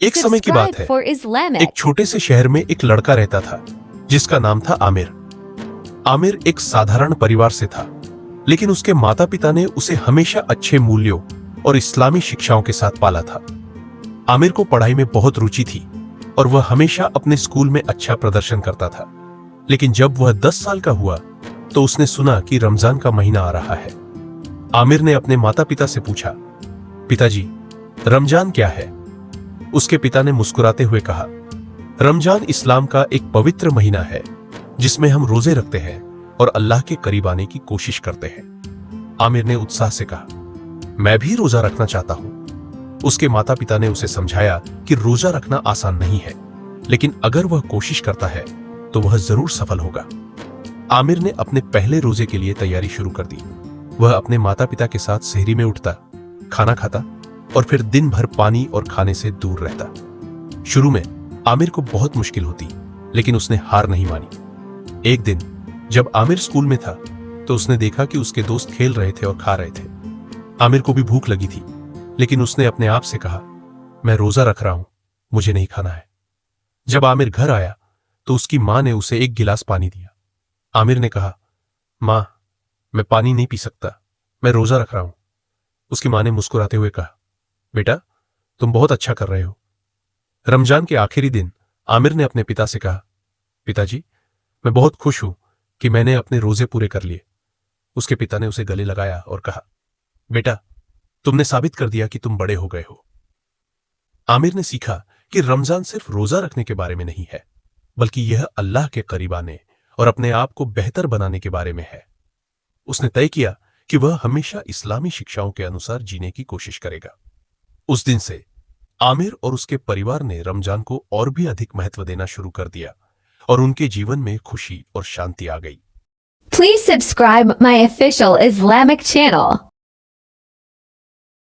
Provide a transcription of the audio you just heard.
एक समय की बात है, एक छोटे से शहर में एक लड़का रहता था जिसका नाम था आमिर। आमिर एक साधारण परिवार से था, लेकिन उसके माता पिता ने उसे हमेशा अच्छे मूल्यों और इस्लामी शिक्षाओं के साथ पाला था। आमिर को पढ़ाई में बहुत रुचि थी और वह हमेशा अपने स्कूल में अच्छा प्रदर्शन करता था। लेकिन जब वह 10 साल का हुआ तो उसने सुना कि रमजान का महीना आ रहा है। आमिर ने अपने माता पिता से पूछा, पिताजी, रमजान क्या है? उसके पिता ने मुस्कुराते हुए कहा, रमजान इस्लाम का एक पवित्र महीना है जिसमें हम रोजे रखते हैं और अल्लाह के करीब आने की कोशिश करते हैं। आमिर ने उत्साह से कहा, मैं भी रोजा रखना चाहता हूं। उसके माता पिता ने उसे समझाया कि रोजा रखना आसान नहीं है, लेकिन अगर वह कोशिश करता है तो वह जरूर सफल होगा। आमिर ने अपने पहले रोजे के लिए तैयारी शुरू कर दी। वह अपने माता पिता के साथ सेहरी में उठता, खाना खाता और फिर दिन भर पानी और खाने से दूर रहता। शुरू में आमिर को बहुत मुश्किल होती, लेकिन उसने हार नहीं मानी। एक दिन जब आमिर स्कूल में था तो उसने देखा कि उसके दोस्त खेल रहे थे और खा रहे थे। आमिर को भी भूख लगी थी, लेकिन उसने अपने आप से कहा, मैं रोजा रख रहा हूं, मुझे नहीं खाना है। जब आमिर घर आया तो उसकी मां ने उसे एक गिलास पानी दिया। आमिर ने कहा, मां, मैं पानी नहीं पी सकता, मैं रोजा रख रहा हूं। उसकी मां ने मुस्कुराते हुए कहा, बेटा, तुम बहुत अच्छा कर रहे हो। रमजान के आखिरी दिन आमिर ने अपने पिता से कहा, पिताजी, मैं बहुत खुश हूं कि मैंने अपने रोजे पूरे कर लिए। उसके पिता ने उसे गले लगाया और कहा, बेटा, तुमने साबित कर दिया कि तुम बड़े हो गए हो। आमिर ने सीखा कि रमजान सिर्फ रोजा रखने के बारे में नहीं है, बल्कि यह अल्लाह के करीब आने और अपने आप को बेहतर बनाने के बारे में है। उसने तय किया कि वह हमेशा इस्लामी शिक्षाओं के अनुसार जीने की कोशिश करेगा। उस दिन से आमिर और उसके परिवार ने रमजान को और भी अधिक महत्व देना शुरू कर दिया और उनके जीवन में खुशी और शांति आ गई। Please subscribe my official Islamic channel.